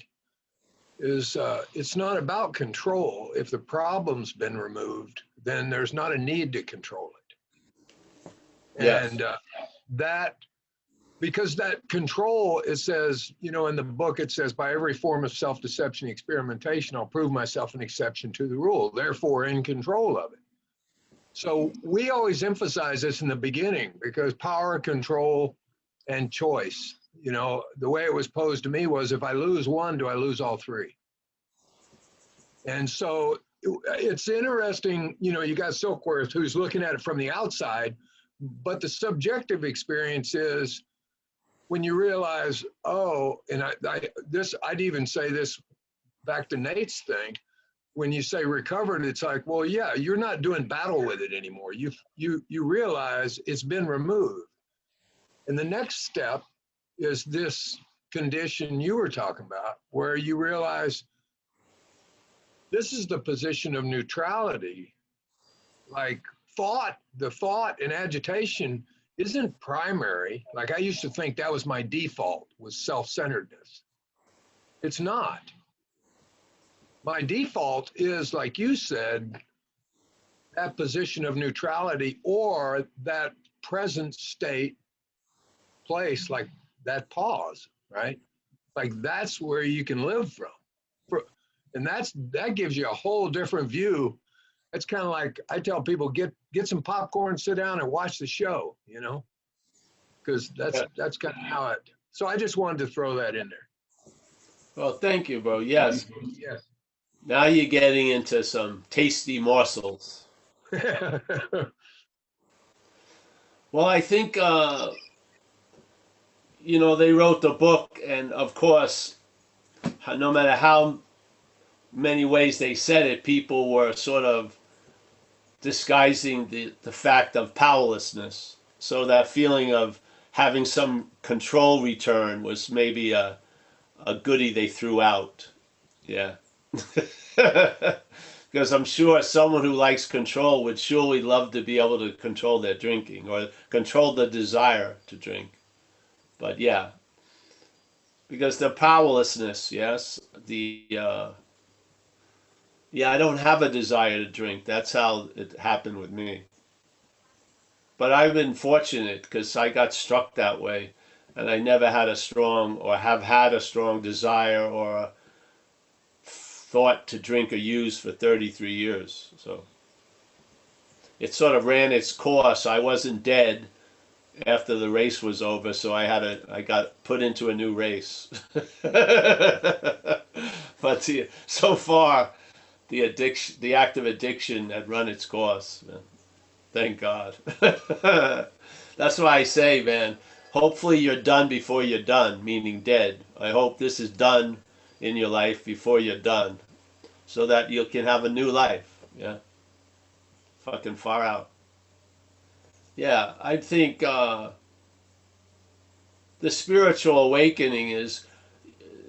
is it's not about control. If the problem's been removed, then there's not a need to control it. Yes. And because that control, it says, in the book, it says, by every form of self-deception, experimentation, I'll prove myself an exception to the rule, therefore in control of it. So we always emphasize this in the beginning because power, control, and choice, the way it was posed to me was, if I lose one, do I lose all three? And so it's interesting, you got Silkworth who's looking at it from the outside, but the subjective experience is when you realize, oh, and I'd even say this back to Nate's thing, when you say recovered, it's like, well, yeah, you're not doing battle with it anymore. You realize it's been removed. And the next step is this condition you were talking about, where you realize this is the position of neutrality. Like the thought and agitation isn't primary. Like I used to think that was my default, was self-centeredness. It's not. My default is, like you said, that position of neutrality or that present state place, like that pause, right? Like that's where you can live from. And that gives you a whole different view. It's kind of like I tell people, get some popcorn, sit down and watch the show, because that's kind of how it So I just wanted to throw that in Well, thank you, bro. Yes. there. Now you're getting into some tasty morsels. Yes. Well, I think, you know, they wrote the book, and of course, no matter how many ways they said it, people were sort of disguising the fact of powerlessness. So that feeling of having some control return was maybe a goodie they threw out. Yeah. Because I'm sure someone who likes control would surely love to be able to control their drinking or control the desire to drink. But yeah, because the powerlessness, yes, yeah, I don't have a desire to drink. That's how it happened with me. But I've been fortunate because I got struck that way, and I never had a strong or have had a strong desire or a thought to drink or use for 33 years. So it sort of ran its course. I wasn't dead after the race was over, so I got put into a new race. But so far, the act of addiction had run its course, man. Thank God. That's why I say, man, hopefully you're done before you're done, meaning dead. I hope this is done in your life before you're done, so that you can have a new life. Yeah. Fucking far out. Yeah, I think the spiritual awakening is,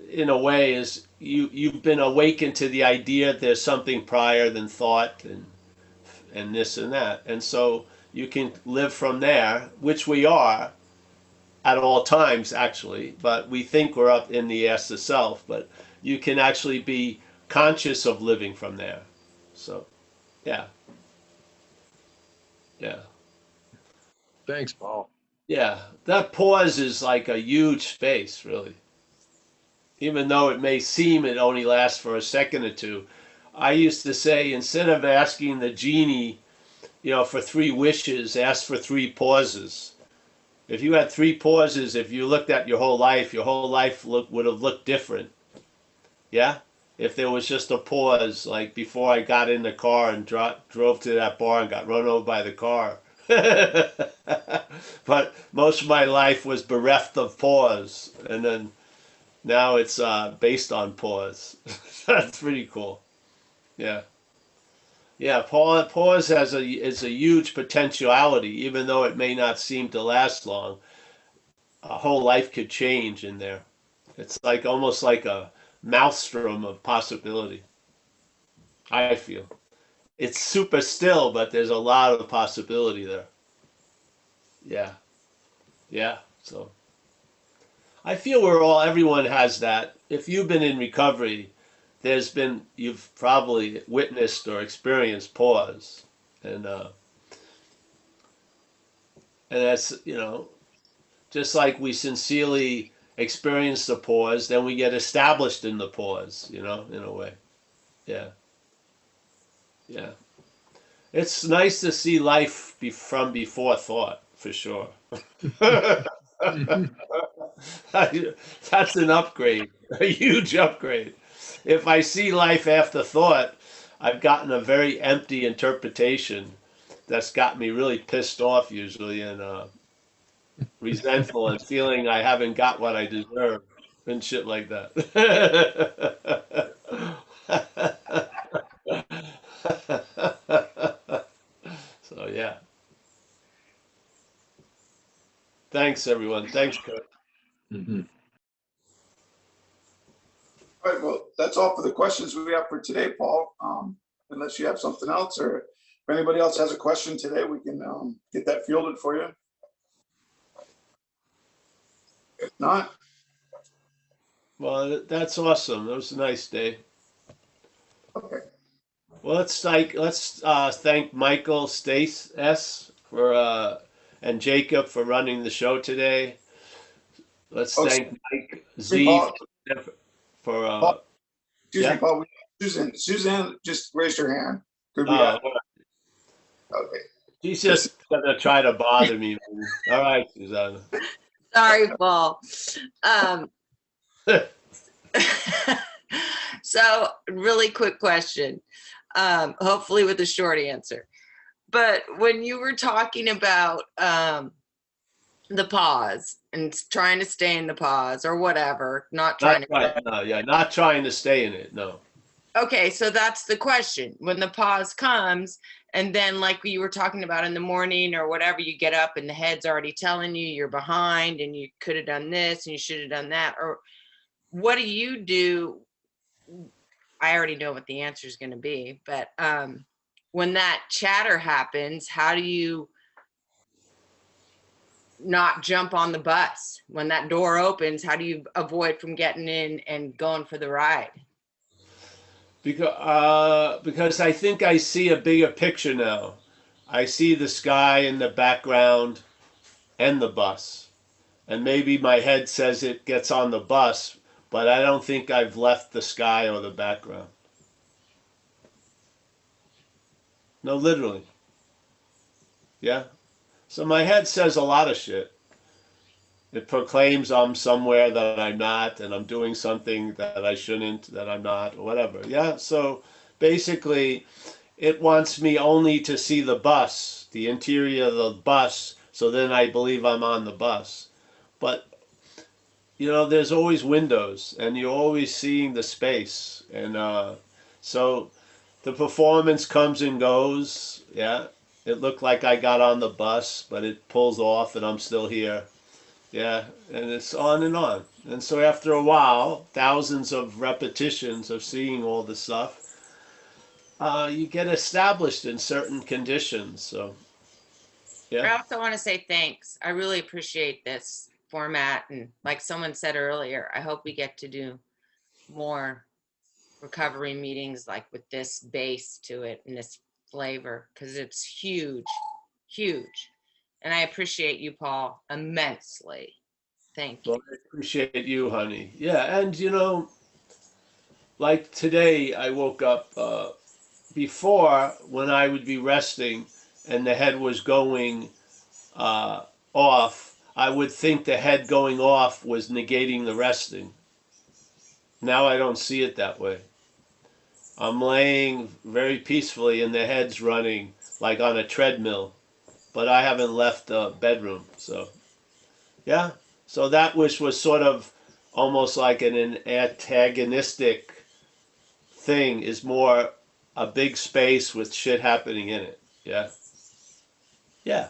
in a way, is you've been awakened to the idea that there's something prior than thought and this and that, and so you can live from there, which we are at all times actually, but we think we're up in the ass of self, but you can actually be conscious of living from there. So yeah. Yeah. Thanks, Paul. Yeah, that pause is like a huge space, really. Even though it may seem it only lasts for a second or two. I used to say, instead of asking the genie, you know, for 3 wishes, ask for 3 pauses. If you had 3 pauses, if you looked at your whole life would have looked different. Yeah? If there was just a pause, like before I got in the car and drove to that bar and got run over by the car. But most of my life was bereft of pause, and then now it's based on pause. That's pretty cool. Yeah, yeah. Pause is a huge potentiality, even though it may not seem to last long. A whole life could change in there. It's like almost like a maelstrom of possibility. I feel it's super still, but there's a lot of possibility there. Yeah. Yeah, so I feel everyone has that. If you've been in recovery, you've probably witnessed or experienced pause, and that's, you know, just like we sincerely experience the pause, then we get established in the pause, you know, in a way. Yeah, yeah. It's nice to see life from before thought, for sure. That's an upgrade, a huge upgrade. If I see life after thought, I've gotten a very empty interpretation that's got me really pissed off usually, and resentful and feeling I haven't got what I deserve and shit like that. So yeah. Thanks everyone. Thanks, Kurt. Mhm. All right, well, that's all for the questions we have for today, Paul. Unless you have something else, or if anybody else has a question today, we can get that fielded for you. If not, Well, that's awesome. That was a nice day. okay. Well, let's thank Michael Stace S for and Jacob for running the show today. Let's Oh, thank Mike Z Paul, for Paul, excuse yeah. me, Paul. Suzanne just raised her hand. Could we Oh, okay. she's just gonna try to bother me. All right, Susanna. Sorry, Paul. So really quick question, hopefully with a short answer. But when you were talking about the pause and trying to stay in the pause or whatever, not trying to. Not trying to stay in it. No. Okay, so that's the question. When the pause comes, and then like you were talking about in the morning or whatever, you get up and the head's already telling you you're behind and you could have done this and you should have done that. Or what do you do? I already know what the answer is going to be, but when that chatter happens, how do you not jump on the bus? When that door opens, how do you avoid from getting in and going for the ride? Because I think I see a bigger picture now. I see the sky in the background and the bus. And maybe my head says it gets on the bus, but I don't think I've left the sky or the background. No, literally. Yeah. So my head says a lot of shit. It proclaims I'm somewhere that I'm not, and I'm doing something that I shouldn't, that I'm not, or whatever. Yeah. So basically, it wants me only to see the bus, the interior of the bus, so then I believe I'm on the bus. But, you know, there's always windows, and you're always seeing the space. And so the performance comes and goes. Yeah. It looked like I got on the bus, but it pulls off, and I'm still here. Yeah, and it's on and on. And so after a while, thousands of repetitions of seeing all the stuff, you get established in certain conditions. So, I yeah. also want to say thanks. I really appreciate this format. And like someone said earlier, I hope we get to do more recovery meetings like with this base to it and this flavor, because it's huge, huge. And I appreciate you, Paul, immensely. Thank you. Well, I appreciate you, honey. Yeah, and you know, like today, I woke up before when I would be resting and the head was going off, I would think the head going off was negating the resting. Now I don't see it that way. I'm laying very peacefully and the head's running like on a treadmill, but I haven't left the bedroom. So, yeah. So that was sort of almost like an antagonistic thing, is more a big space with shit happening in it. Yeah. Yeah.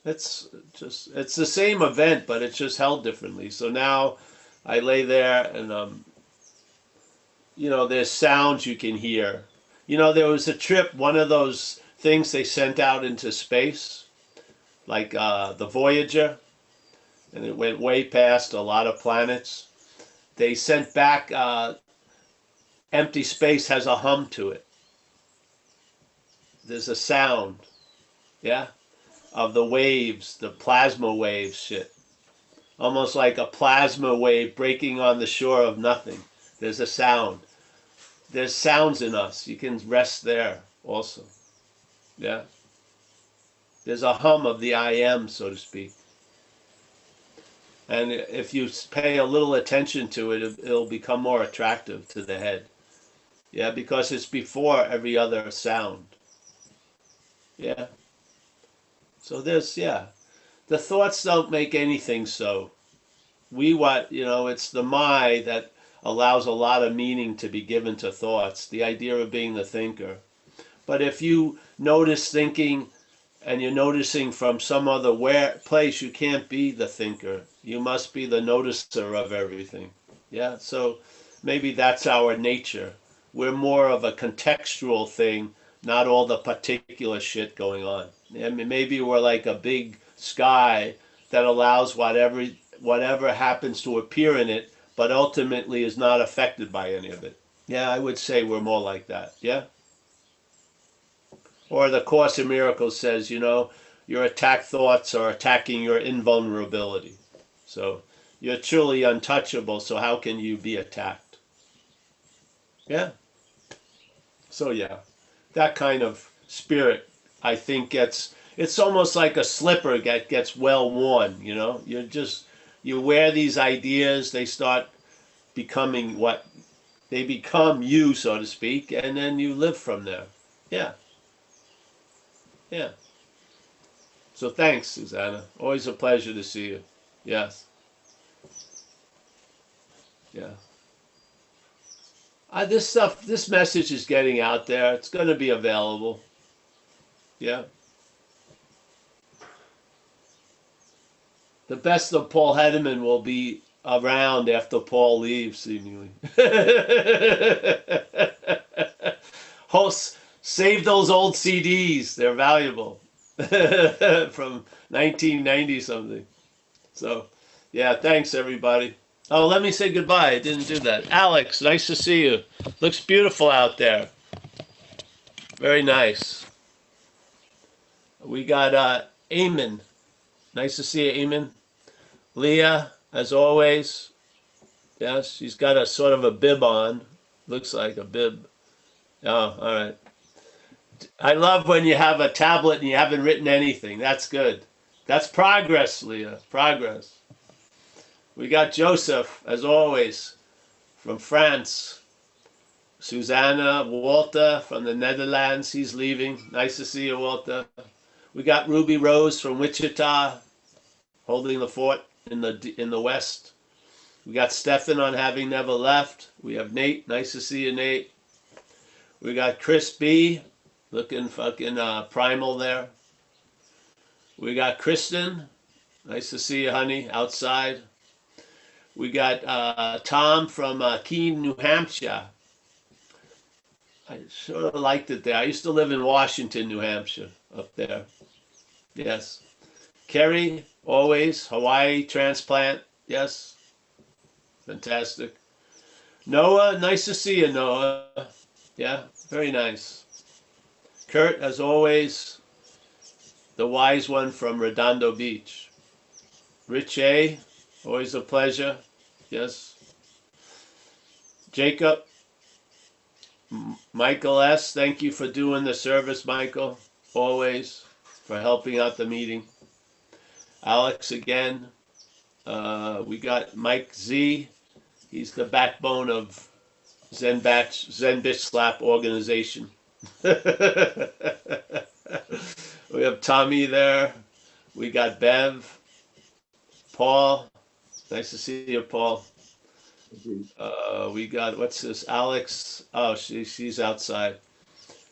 It's the same event, but it's just held differently. So now I lay there and you know, there's sounds you can hear. You know, there was a trip, one of those things they sent out into space, like the Voyager, and it went way past a lot of planets. They sent back empty space has a hum to it. There's a sound, yeah, of the waves, the plasma wave shit. Almost like a plasma wave breaking on the shore of nothing. There's a sound. There's sounds in us. You can rest there also. Yeah. There's a hum of the I am, so to speak. And if you pay a little attention to it, it'll become more attractive to the head. Yeah, because it's before every other sound. Yeah. So there's, yeah. The thoughts don't make anything so. It's the my that allows a lot of meaning to be given to thoughts, the idea of being the thinker. But if you notice thinking and you're noticing from some other place, you can't be the thinker. You must be the noticer of everything. Yeah, so maybe that's our nature. We're more of a contextual thing, not all the particular shit going on. I mean, maybe we're like a big sky that allows whatever happens to appear in it, but ultimately is not affected by any of it. Yeah, I would say we're more like that. Yeah. Or the Course in Miracles says, you know, your attack thoughts are attacking your invulnerability. So you're truly untouchable, so how can you be attacked? Yeah. So yeah, that kind of spirit, I think, gets it's almost like a slipper that gets well worn, you know? You wear these ideas, they start becoming what they become you, so to speak, and then you live from there. Yeah. Yeah. So thanks, Susanna. Always a pleasure to see you. Yes. Yeah. This message is getting out there. It's going to be available. Yeah. The best of Paul Hedderman will be around after Paul leaves, seemingly. Hosts, save those old CDs. They're valuable. From 1990 something. So, yeah, thanks everybody. Oh, let me say goodbye. I didn't do that. Alex, nice to see you. Looks beautiful out there. Very nice. We got Eamon. Nice to see you, Eamon. Leah, as always. Yes, she's got a sort of a bib on. Looks like a bib. Oh, all right. I love when you have a tablet and you haven't written anything. That's good. That's progress, Leah. Progress. We got Joseph, as always, from France. Susanna, Walter from the Netherlands. He's leaving. Nice to see you, Walter. We got Ruby Rose from Wichita, holding the fort in the west. We got Stefan on having never left. We have Nate. Nice to see you, Nate. We got Chris B, looking fucking primal there. We got Kristen. Nice to see you, honey, outside. We got Tom from Keene, New Hampshire. I sort of liked it there. I used to live in Washington, New Hampshire, up there. Yes. Kerry, always. Hawaii transplant. Yes. Fantastic. Noah, nice to see you, Noah. Yeah, very nice. Kurt, as always, the wise one from Redondo Beach. Rich A, always a pleasure. Yes. Jacob. Michael S., thank you for doing the service, Michael. Always. For helping out the meeting. Alex again. We got Mike Z. He's the backbone of Zen Bitch Slap organization. We have Tommy there. We got Bev. Paul. Nice to see you, Paul. We got, what's this? Alex. Oh, she's outside.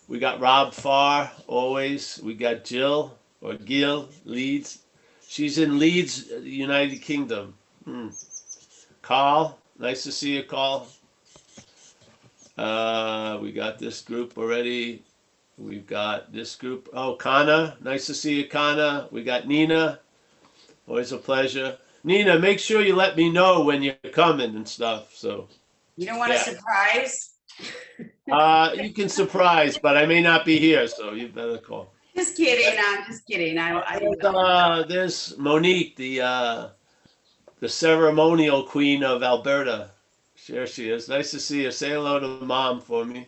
We got Rob Farr, always. We got Jill, or Gil, Leeds. She's in Leeds, United Kingdom. Carl, nice to see you, Carl. We got this group already. We've got this group. Oh, Kana, nice to see you, Kana. We got Nina, always a pleasure. Nina, make sure you let me know when you're coming and stuff. So You don't want a surprise? you can surprise, but I may not be here, so you better call. Just kidding. I'm just kidding. There's Monique, the ceremonial queen of Alberta. There she is. Nice to see you. Say hello to Mom for me.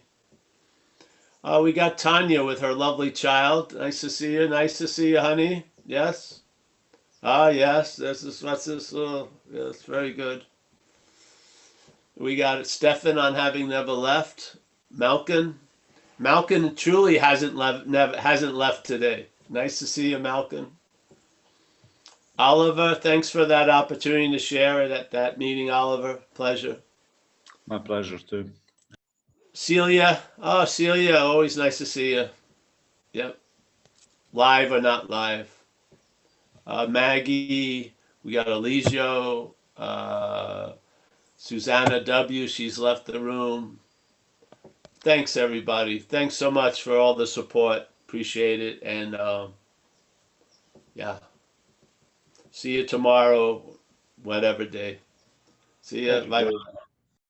We got Tanya with her lovely child. Nice to see you. Nice to see you, honey. Yes. Yes. What's this? Yes, very good. We got Stefan on having never left. Malkin truly hasn't left today. Nice to see you, Malkin. Oliver, thanks for that opportunity to share it at that meeting, Oliver. Pleasure. My pleasure too. Celia. Oh, Celia, always nice to see you. Yep. Live or not live. Maggie, we got Eligio. Susanna W., she's left the room. Thanks, everybody. Thanks so much for all the support. Appreciate it. And yeah. See you tomorrow, whatever day. See ya. Bye.